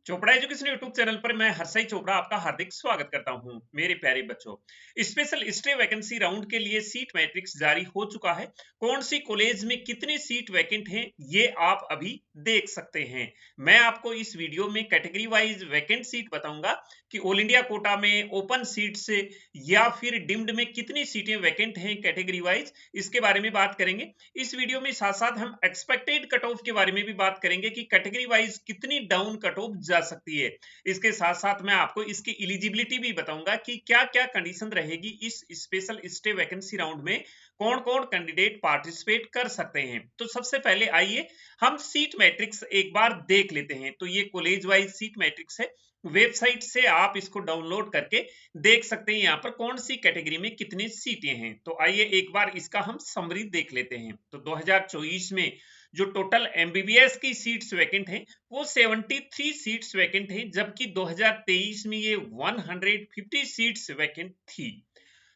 Chopra education YouTube channel पर मैं हर्षई चोपड़ा आपका हार्दिक स्वागत करता हूं। मेरे प्यारे बच्चों, स्पेशल स्टे वैकेंसी राउंड के लिए सीट मैट्रिक्स जारी हो चुका है। कौन सी कॉलेज में कितनी सीट वैकेंट हैं ये आप अभी देख सकते हैं। मैं आपको इस वीडियो में कैटेगरी वाइज वैकेंट सीट बताऊंगा कि ऑल इंडिया कोटा में ओपन सीट से या फिर डिम्ड में कितनी सीटें वैकेंट हैं कैटेगरी वाइज, इसके बारे में बात करेंगे। इस वीडियो में साथ साथ हम एक्सपेक्टेड कट ऑफ के बारे में भी बात करेंगे कि कैटेगरी वाइज कितनी डाउन कट ऑफ जा सकती है। इसके साथ साथ मैं आपको इसकी एलिजिबिलिटी भी बताऊंगा कि क्या क्या कंडीशन रहेगी इस स्पेशल स्टे वैकेंसी राउंड में, कौन कौन कैंडिडेट पार्टिसिपेट कर सकते हैं। तो सबसे पहले आइए हम सीट मैट्रिक्स एक बार देख लेते हैं। तो ये कॉलेज वाइज सीट मैट्रिक्स है, वेबसाइट से आप इसको डाउनलोड करके देख सकते हैं यहाँ पर कौन सी कैटेगरी में कितनी सीटें हैं। तो आइए एक बार इसका हम समरी देख लेते हैं। तो 2024 में जो टोटल एमबीबीएस की सीट्स वैकेंट हैं वो 73 सीट्स वैकेंट हैं, जबकि 2023 में ये 150 सीट्स वैकेंट थी।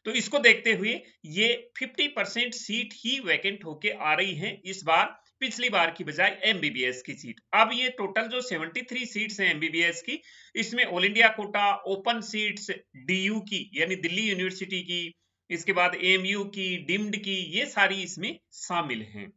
तो इसको देखते हुए ये 50% सीट ही वैकेंट होके आ रही है इस बार, पिछली बार की बजाय एमबीबीएस की सीट। अब ये टोटल जो 73 सीट्स हैं एमबीबीएस की, इसमें all India quota open seats DU की यानी दिल्ली यूनिवर्सिटी की, इसके बाद एएमयू की, डिम्ड की, ये सारी इसमें शामिल हैं।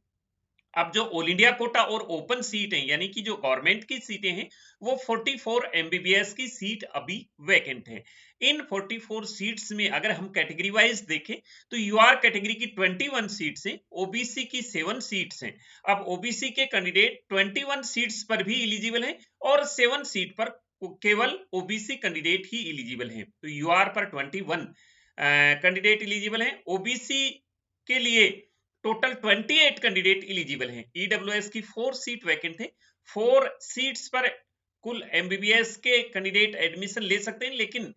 अब जो ऑल इंडिया कोटा और ओपन सीट है यानी कि जो गवर्नमेंट की सीटें हैं वो 44 एमबीबीएस की सीट अभी वैकेंट है। इन 44 सीट्स में अगर हम कैटेगरी वाइज देखें तो यूआर कैटेगरी की 21 सीट्स हैं, ओबीसी की 7 सीट्स हैं। अब ओबीसी के कैंडिडेट 21 सीट्स पर भी एलिजिबल हैं और 7 सीट पर केवल ओबीसी कैंडिडेट ही एलिजिबल हैं। तो यूआर पर 21 कैंडिडेट एलिजिबल हैं। ओबीसी के लिए टोटल 28 कैंडिडेट एलिजिबल हैं। ईडब्ल्यूएस की 4 सीट वैकेंट है। 4 सीट्स पर कुल एमबीबीएस के कैंडिडेट एडमिशन ले सकते हैं, लेकिन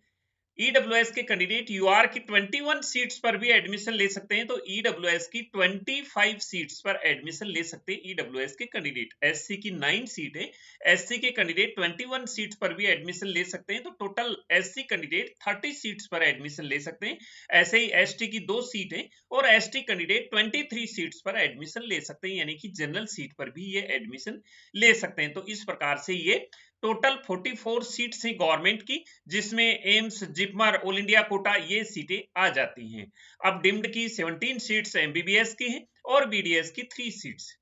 ईडब्ल्यूएस के कैंडिडेट यूआर की 21 सीट्स पर भी एडमिशन ले सकते हैं। तो ईडब्ल्यूएस की 25 सीट्स पर एडमिशन ले सकते हैं ईडब्ल्यूएस के कैंडिडेट। एससी की 9 सीट है, एससी के कैंडिडेट 21 सीट्स पर भी एडमिशन ले सकते हैं। तो टोटल एससी कैंडिडेट 30 सीट्स पर एडमिशन ले सकते हैं। ऐसे ही एसटी की 2 सीट है और एसटी कैंडिडेट 23 सीट्स पर एडमिशन ले सकते हैं, यानी कि जनरल सीट पर भी ये एडमिशन ले सकते हैं। तो इस प्रकार से ये टोटल 44 सीट्स हैं गवर्नमेंट की, जिसमें AIIMS, JIPMER, all India quota ये सीटें आ जाती हैं। अब डिम्ड की 17 सीट्स एमबीबीएस की हैं और बीडीएस की 3 सीट्स।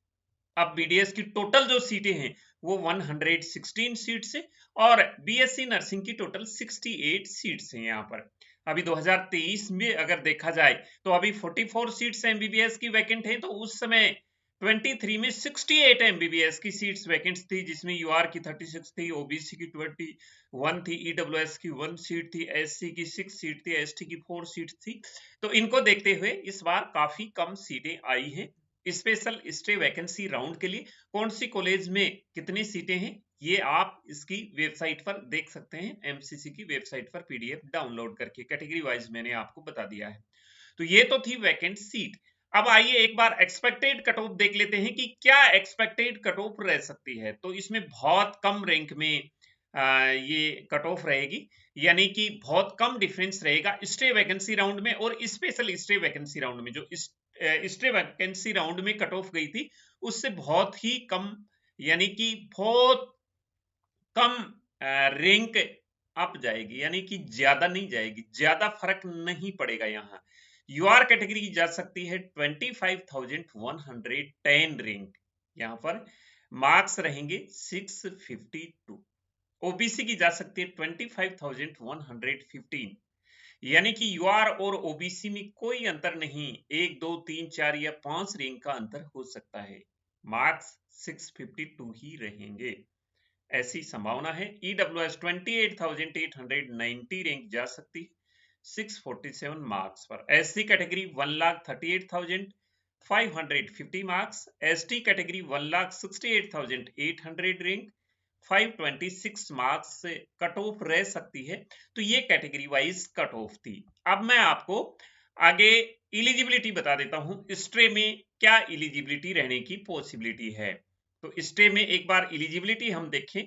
अब बीडीएस की टोटल जो सीटें हैं वो 116 सीट्स है और बीएससी नर्सिंग की टोटल 68 सीट्स हैं। यहाँ पर अभी 2023 में अगर देखा जाए तो अभी 44 सीट्स एमबीबीएस की वैकेंट है, तो उस समय 23 में 68 एमबीबीएस की सीट्स वैकेंट थी, जिसमें यूआर की 36 थी, ओबीसी की 21 थी, ईडब्ल्यूएस की 1 सीट थी, एससी की 6 सीट थी, एसटी की 4 सीट थी। तो इनको देखते हुए इस बार काफी कम सीटें आई हैं। स्पेशल स्टे वैकेंसी राउंड के लिए कौन सी कॉलेज में कितनी सीटें हैं ये आप इसकी वेबसाइट पर देख सकते हैं। एमसीसी की वेबसाइट पर पीडीएफ डाउनलोड करके कैटेगरी वाइज मैंने आपको बता दिया है। तो ये तो थी वैकेंट सीट। अब आइए एक बार एक्सपेक्टेड कट ऑफ देख लेते हैं कि क्या एक्सपेक्टेड कट ऑफ रह सकती है। तो इसमें बहुत कम रैंक में ये कट ऑफ रहेगी, यानी कि बहुत कम डिफरेंस रहेगा स्टे वैकेंसी राउंड में और स्पेशल स्टे वैकेंसी राउंड में। जो स्टे वैकेंसी राउंड में कट ऑफ गई थी उससे बहुत ही कम, यानी कि बहुत कम रैंक अप जाएगी, यानी कि ज्यादा नहीं जाएगी, ज्यादा फर्क नहीं पड़ेगा। यहाँ यूआर कैटेगरी की जा सकती है 25,110 रैंक, यहाँ पर मार्क्स रहेंगे 652। ओबीसी की जा सकती है 25,115, यानी कि यूआर और ओबीसी में कोई अंतर नहीं, 1 2 3 4 या 5 रैंक का अंतर हो सकता है, मार्क्स 652 ही रहेंगे, ऐसी संभावना है। ईडब्ल्यूएस 28,890 रैंक जा सकती है 647 मार्क्स पर। SC category 1,38,550 marks, ST category 1,68,800 rank 526 marks से कट ऑफ रह सकती है। तो ये कैटेगरी वाइज कट ऑफ थी। अब मैं आपको आगे एलिजिबिलिटी बता देता हूं, स्टे में क्या एलिजिबिलिटी रहने की पॉसिबिलिटी है। तो स्टे में एक बार एलिजिबिलिटी हम देखें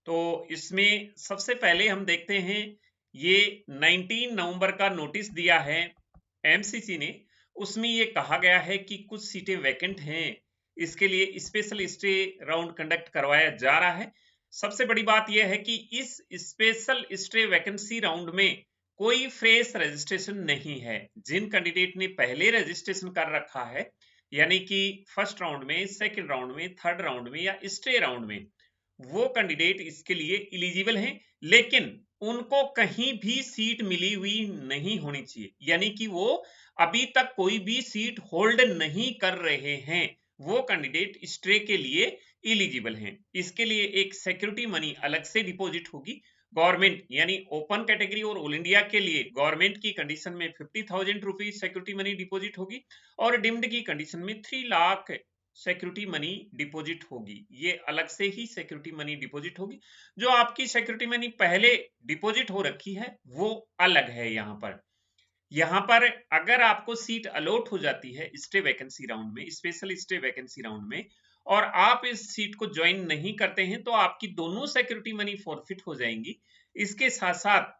तो इसमें सबसे पहले हम देखते हैं, ये 19 नवंबर का नोटिस दिया है एमसीसी ने। उसमें ये कहा गया है कि कुछ सीटें वैकेंट हैं, इसके लिए स्पेशल स्टे राउंड कंडक्ट करवाया जा रहा है। सबसे बड़ी बात यह है कि इस स्पेशल स्टे वैकेंसी राउंड में कोई फ्रेश रजिस्ट्रेशन नहीं है। जिन कैंडिडेट ने पहले रजिस्ट्रेशन कर रखा है, यानी कि फर्स्ट राउंड में, सेकंड राउंड में, थर्ड राउंड में या स्टे राउंड में, वो कैंडिडेट इसके लिए एलिजिबल हैं, लेकिन उनको कहीं भी सीट मिली हुई नहीं होनी चाहिए, यानी कि वो अभी तक कोई भी सीट होल्ड नहीं कर रहे हैं, वो कैंडिडेट स्टे के लिए एलिजिबल हैं। इसके लिए एक सिक्योरिटी मनी अलग से डिपॉजिट होगी। गवर्नमेंट यानी ओपन कैटेगरी और ऑल इंडिया के लिए गवर्नमेंट की कंडीशन में 50,000 रुपीज सिक्योरिटी मनी डिपॉजिट होगी और डिम्ड की कंडीशन में 3 लाख सिक्योरिटी मनी डिपॉजिट होगी। ये अलग से ही सिक्योरिटी मनी डिपॉजिट होगी। जो आपकी सिक्योरिटी मनी पहले डिपॉजिट हो रखी है वो अलग है। यहाँ पर अगर आपको सीट अलॉट हो जाती है स्टे वैकेंसी राउंड में, स्पेशल स्टे वैकेंसी राउंड में, और आप इस सीट को ज्वाइन नहीं करते हैं तो आपकी दोनों सिक्योरिटी मनी फॉरफिट हो जाएंगी। इसके साथ साथ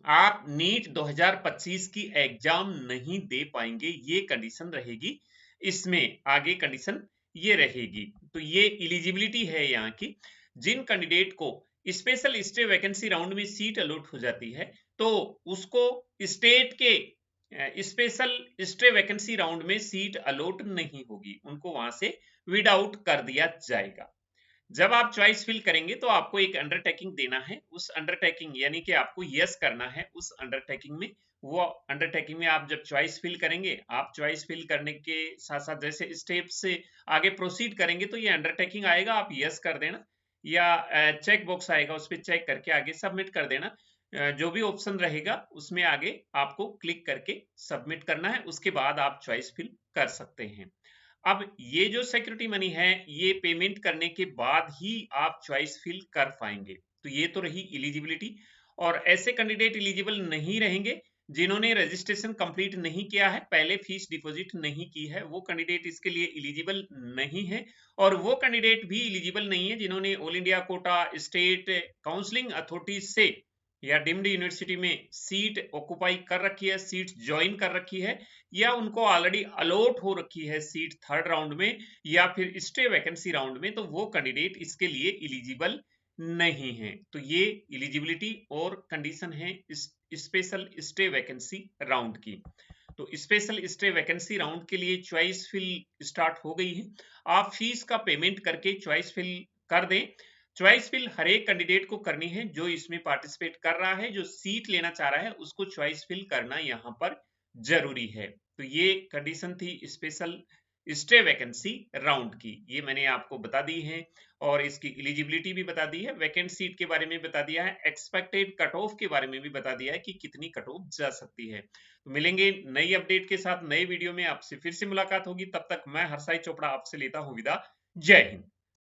आप नीट 2025 की एग्जाम नहीं दे पाएंगे, ये कंडीशन रहेगी। इसमें आगे कंडीशन ये रहेगी। तो ये एलिजिबिलिटी है यहाँ की। जिन कैंडिडेट को स्पेशल स्टे वैकेंसी राउंड में सीट अलॉट हो जाती है तो उसको स्टेट के स्पेशल स्टे वैकेंसी राउंड में सीट अलॉट नहीं होगी, उनको वहां से विड आउट कर दिया जाएगा। जब आप चॉइस फिल करेंगे तो आपको एक अंडरटेकिंग देना है। उस अंडरटेकिंग यानी कि आपको यस करना है उस अंडरटेकिंग में। वो अंडरटेकिंग में आप जब चॉइस फिल करेंगे, आप चॉइस फिल करने के साथ साथ जैसे स्टेप से आगे प्रोसीड करेंगे तो ये अंडरटेकिंग आएगा, आप यस कर देना, या चेक बॉक्स आएगा उस पर चेक करके आगे सबमिट कर देना। जो भी ऑप्शन रहेगा उसमें आगे आपको क्लिक करके सबमिट करना है, उसके बाद आप चॉइस फिल कर सकते हैं। अब ये जो सिक्योरिटी मनी है ये पेमेंट करने के बाद ही आप चॉइस फिल कर पाएंगे। तो ये तो रही एलिजिबिलिटी। और ऐसे कैंडिडेट एलिजिबल नहीं रहेंगे जिन्होंने रजिस्ट्रेशन कंप्लीट नहीं किया है, पहले फीस डिपॉजिट नहीं की है, वो कैंडिडेट इसके लिए एलिजिबल नहीं है। और वो कैंडिडेट भी एलिजिबल नहीं है जिन्होंने all India quota, state counselling authority से या डीम्ड यूनिवर्सिटी में सीट ऑक्युपाई कर रखी है, सीट ज्वाइन कर रखी है, या उनको ऑलरेडी अलॉट हो रखी है सीट थर्ड राउंड में या फिर स्टे वैकेंसी राउंड में, तो वो कैंडिडेट इसके लिए एलिजिबल नहीं है। तो ये एलिजिबिलिटी और कंडीशन है स्पेशल स्टे वैकेंसी राउंड की। तो स्पेशल स्टे वैकेंसी राउंड के लिए चॉइस फिल स्टार्ट हो गई है। आप फीस का पेमेंट करके चॉइस फिल कर दें। चॉइस फिल हर एक कैंडिडेट को करनी है जो इसमें पार्टिसिपेट कर रहा है, जो सीट लेना चाह रहा है उसको चॉइस फिल करना यहाँ पर जरूरी है। तो ये कंडीशन थी स्पेशल स्टे वैकेंसी राउंड की, ये मैंने आपको बता दी है और इसकी एलिजिबिलिटी भी बता दी है, वैकेंट सीट के बारे में बता दिया है, एक्सपेक्टेड कट ऑफ के बारे में भी बता दिया है कि कितनी कट ऑफ जा सकती है। तो मिलेंगे नई अपडेट के साथ नए वीडियो में, आपसे फिर से मुलाकात होगी। तब तक मैं हर्षाई चोपड़ा आपसे लेता हूं विदा। जय हिंद।